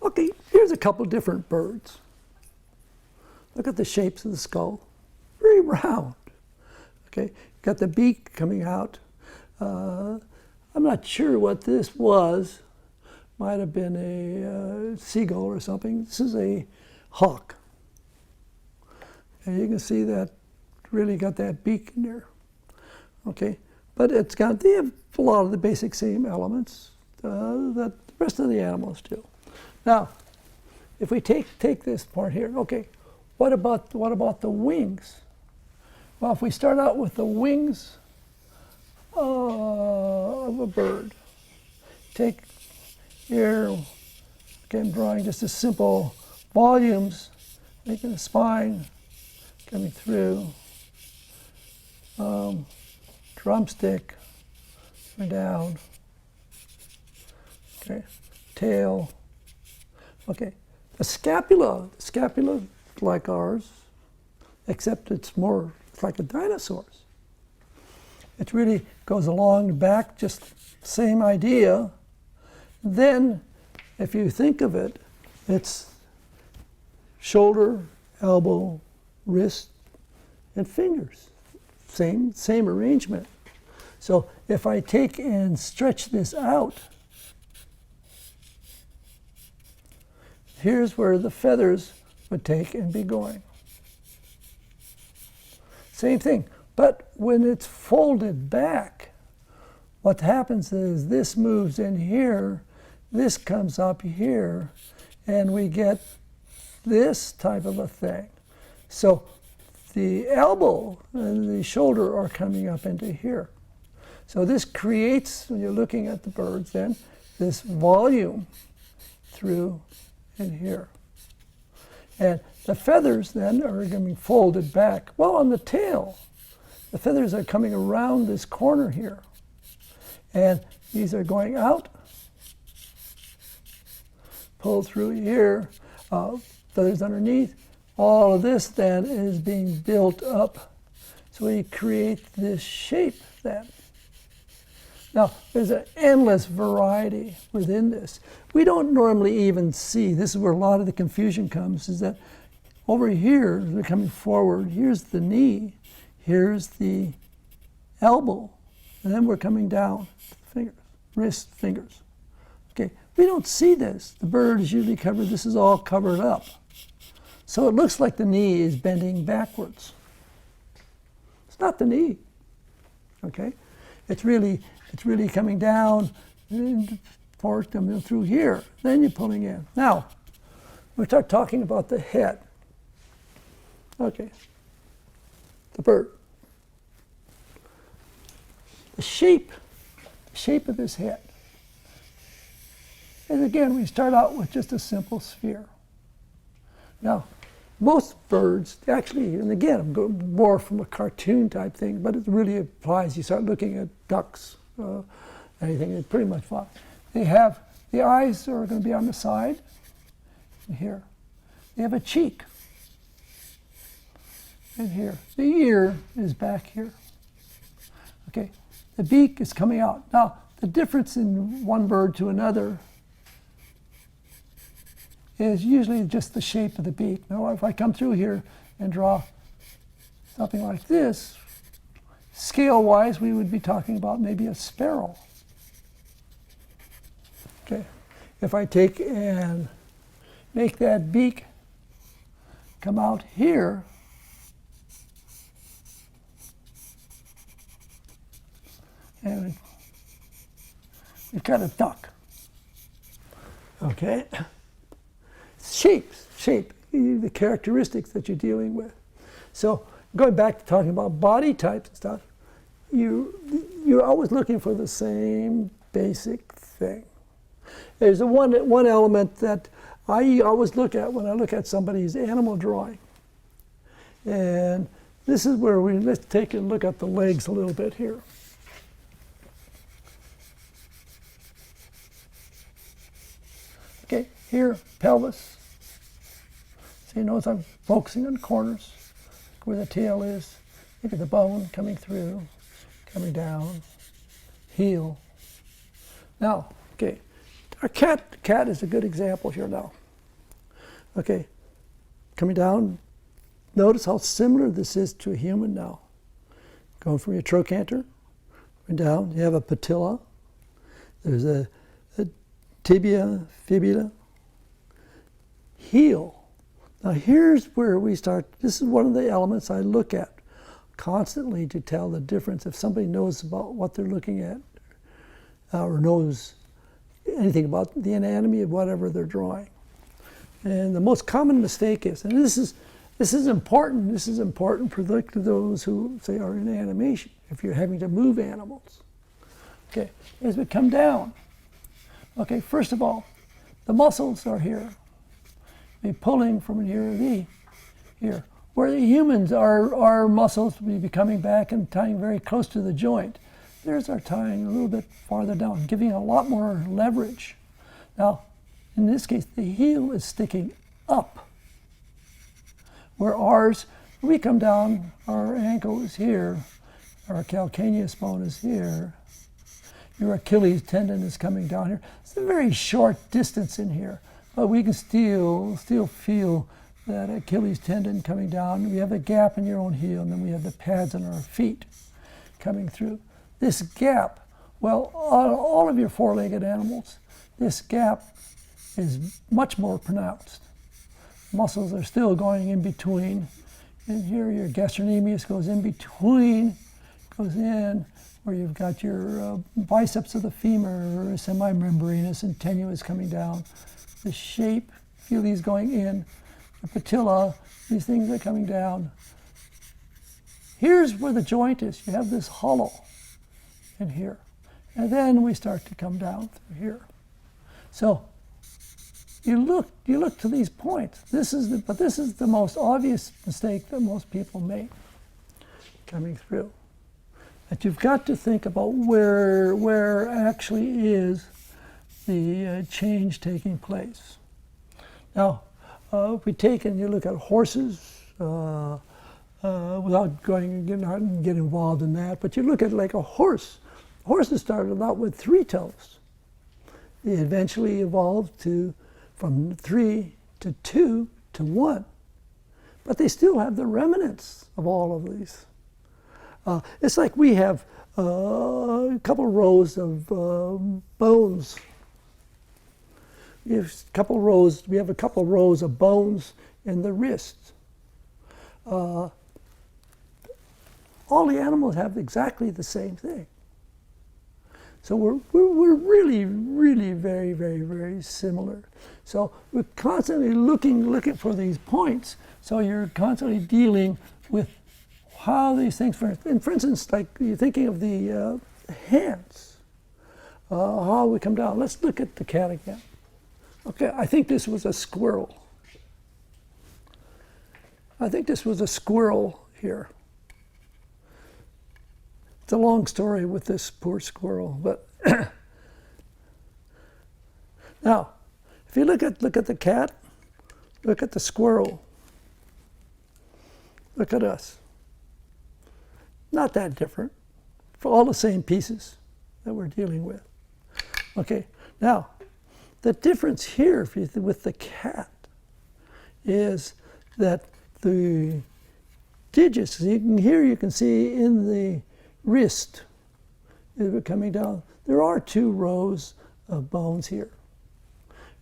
Okay, here's a couple different birds. Look at the shapes of the skull. Very round. Okay, got the beak coming out. I'm not sure what this was. Might have been a seagull or something. This is a hawk. And you can see that really got that beak in there. Okay, but they have a lot of the basic same elements that the rest of the animals do. Now, if we take this part here, okay, what about the wings? Well, if we start out with the wings of a bird, take here, okay, I'm drawing just a simple volumes, making the spine coming through, drumstick coming down, okay, tail, okay, the scapula like ours, except it's like a dinosaur's. It really goes along the back, just same idea. Then, if you think of it, it's shoulder, elbow, wrist, and fingers. Same arrangement. So if I take and stretch this out, here's where the feathers would take and be going. Same thing. But when it's folded back, what happens is this moves in here, this comes up here, and we get this type of a thing. So the elbow and the shoulder are coming up into here. So this creates, when you're looking at the birds then, this volume through in here. And the feathers then are going to be folded back. Well, on the tail, the feathers are coming around this corner here. And these are going out, pull through here, feathers underneath. All of this then is being built up. So we create this shape then. Now, there's an endless variety within this. We don't normally even see, this is where a lot of the confusion comes, is that over here, as we're coming forward, here's the knee, here's the elbow, and then we're coming down to the fingers, wrist, fingers. Okay, we don't see this. The bird is usually covered, this is all covered up. So it looks like the knee is bending backwards. It's not the knee, okay? It's really coming down, and forward, coming through here. Then you're pulling in. Now, we start talking about the head. Okay, the bird. The shape of this head. And again, we start out with just a simple sphere. Now, most birds, actually, and again, I'm going more from a cartoon type thing, but it really applies. You start looking at ducks, anything, it pretty much flies. They have, the eyes are going to be on the side, and here. They have a cheek, and here. The ear is back here. Okay, the beak is coming out. Now, the difference in one bird to another is usually just the shape of the beak. Now, if I come through here and draw something like this, scale-wise, we would be talking about maybe a sparrow. Okay, if I take and make that beak come out here, and we've got a duck. Okay, shape, the characteristics that you're dealing with. So going back to talking about body types and stuff, you're always looking for the same basic thing. There's one element that I always look at when I look at somebody's animal drawing. And this is where let's take a look at the legs a little bit here. Okay, here, pelvis. So you notice I'm focusing on corners, where the tail is. Look at the bone coming through, coming down, heel. Now, okay, Our cat is a good example here now. Okay, coming down, notice how similar this is to a human now. Going from your trochanter, going down, you have a patella, there's a tibia, fibula, heel. Now here's where we start, this is one of the elements I look at constantly to tell the difference if somebody knows about what they're looking at or knows anything about the anatomy of whatever they're drawing. And the most common mistake is, and this is important for those who say are in animation, if you're having to move animals. Okay, as we come down, okay, first of all, the muscles are here. We're pulling from here to here. Where the humans, our muscles will be coming back and tying very close to the joint. There's our tying a little bit farther down, giving a lot more leverage. Now, in this case, the heel is sticking up. Where ours, we come down, our ankle is here, our calcaneus bone is here, your Achilles tendon is coming down here. It's a very short distance in here, but we can still feel that Achilles tendon coming down. We have a gap in your own heel, and then we have the pads on our feet coming through. This gap, well, on all of your four-legged animals, this gap is much more pronounced. Muscles are still going in between. And here your gastrocnemius goes in between, goes in, where you've got your biceps of the femur, semi-membranous and tenuous coming down. The shape, feel these going in. The patella, these things are coming down. Here's where the joint is. You have this hollow in here. And then we start to come down through here. So you look to these points. This is the most obvious mistake that most people make coming through. That you've got to think about where actually is the change taking place. Now, if we take and you look at horses, without get involved in that, but you look at like a horse. Horses started out with 3 toes. They eventually evolved from 3 to 2 to 1. But they still have the remnants of all of these. It's like we have a couple rows of bones. We have a couple rows of bones in the wrist. All the animals have exactly the same thing. So we're really, really very, very, very similar. So we're constantly looking for these points. So you're constantly dealing with how these things, for instance, like you're thinking of the hands, how we come down. Let's look at the cat again. Okay, I think this was a squirrel. I think this was a squirrel here. It's a long story with this poor squirrel, but now, if you look at the cat, look at the squirrel, look at us. Not that different, for all the same pieces that we're dealing with. Okay, now, the difference here with the cat is that the digits, you can see in the wrist, as we're coming down, there are 2 rows of bones here.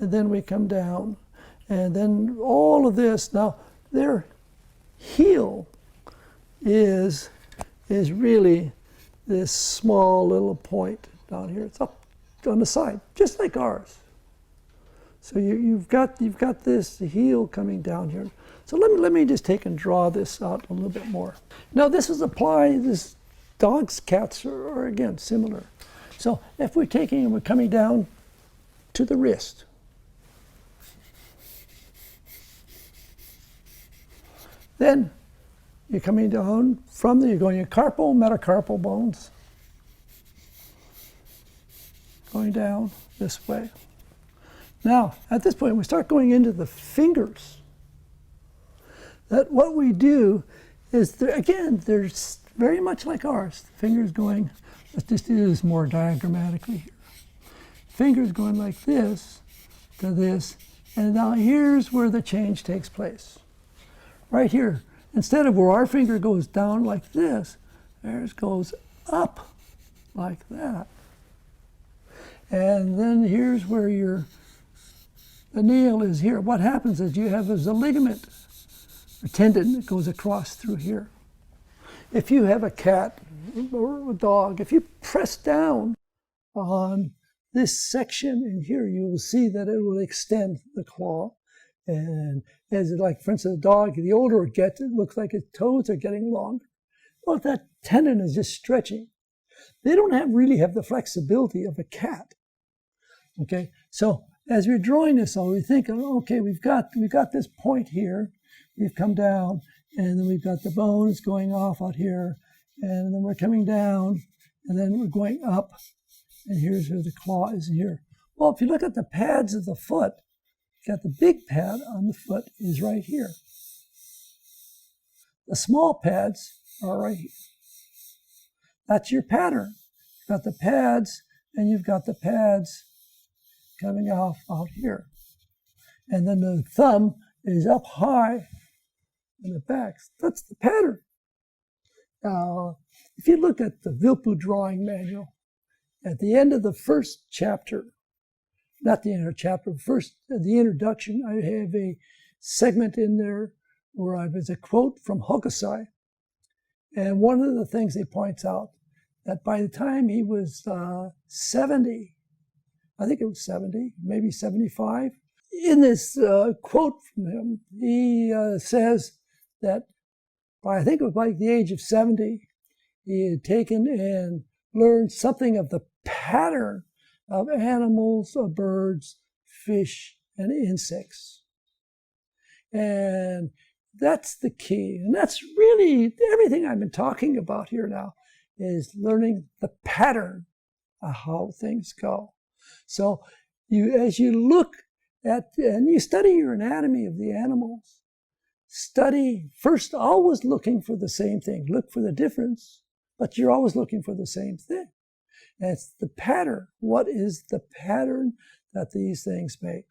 And then we come down, and then all of this, now their heel is really this small little point down here. It's up on the side, just like ours. So you've got this heel coming down here. So let me just take and draw this out a little bit more. Now this dogs, cats are again similar. So if we're coming down to the wrist. Then you're coming down you're going your carpal, metacarpal bones. Going down this way. Now, at this point, we start going into the fingers. That what we do is, they're very much like ours. The fingers going, let's just do this more diagrammatically here. finger's going like this to this, and now here's where the change takes place. Right here. Instead of where our finger goes down like this, theirs goes up like that. And then here's where the nail is here. What happens is you have a ligament, a tendon that goes across through here. If you have a cat or a dog, if you press down on this section in here, you will see that it will extend the claw. And as it, like, for instance, a dog, the older it gets, it looks like its toes are getting longer. Well, that tendon is just stretching. They don't really have the flexibility of a cat. Okay, so as we're drawing this, we're thinking, okay, we've got this point here. We've come down, and then we've got the bones going off out here, and then we're coming down, and then we're going up, and here's where the claw is here. Well, if you look at the pads of the foot, got the big pad on the foot is right here. The small pads are right here. That's your pattern. You've got the pads, and you've got the pads coming off out here. And then the thumb is up high in the back. That's the pattern. Now, if you look at the Vilpu drawing manual, at the end of the first chapter, not the end of the chapter, first the introduction, I have a segment in there where I have a quote from Hokusai. And one of the things he points out, that by the time he was 70, I think it was 70, maybe 75, in this quote from him, he says that by, I think it was like the age of 70, he had taken and learned something of the pattern of animals, of birds, fish, and insects. And that's the key. And that's really everything I've been talking about here now, is learning the pattern of how things go. So as you look at, and you study your anatomy of the animals, study first, always looking for the same thing. Look for the difference, but you're always looking for the same thing. And it's the pattern. What is the pattern that these things make?